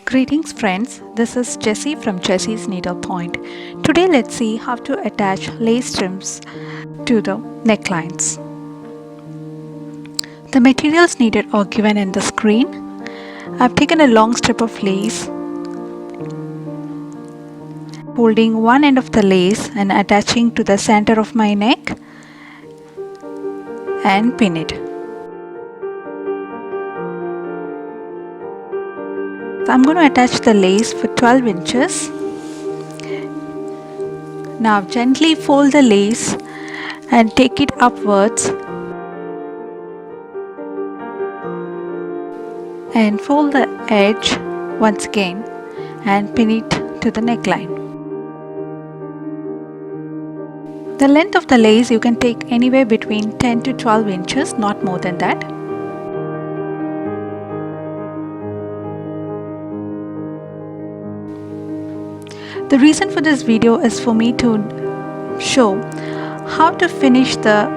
Greetings friends, this is Jessie from Jessie's Needlepoint. Today let's see how to attach lace trims to the necklines. The materials needed are given in the screen. I've taken a long strip of lace, holding one end of the lace and attaching to the center of my neck and pin it. I'm going to attach the lace for 12 inches. Now gently fold the lace and take it upwards and fold the edge once again and pin it to the neckline. The length of the lace you can take anywhere between 10 to 12 inches, not more than that. The reason for this video is for me to show how to finish the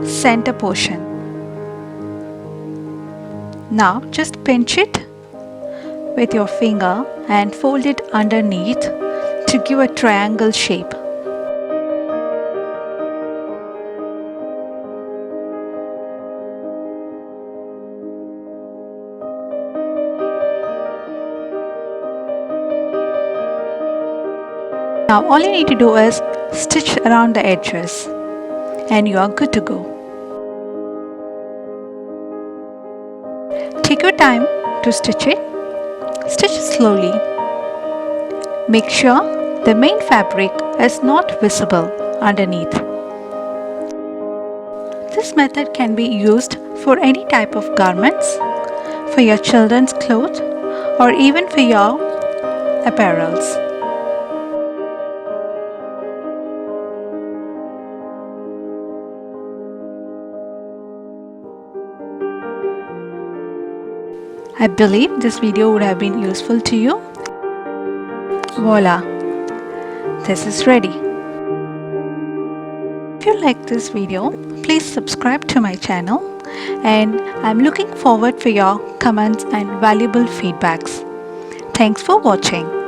center portion. Now just pinch it with your finger and fold it underneath to give a triangle shape. Now all you need to do is stitch around the edges and you are good to go. Take your time to stitch it. Stitch slowly. Make sure the main fabric is not visible underneath. This method can be used for any type of garments, for your children's clothes or even for your apparels. I believe this video would have been useful to you. Voila! This is ready. If you like this video, please subscribe to my channel and I'm looking forward for your comments and valuable feedbacks. Thanks for watching.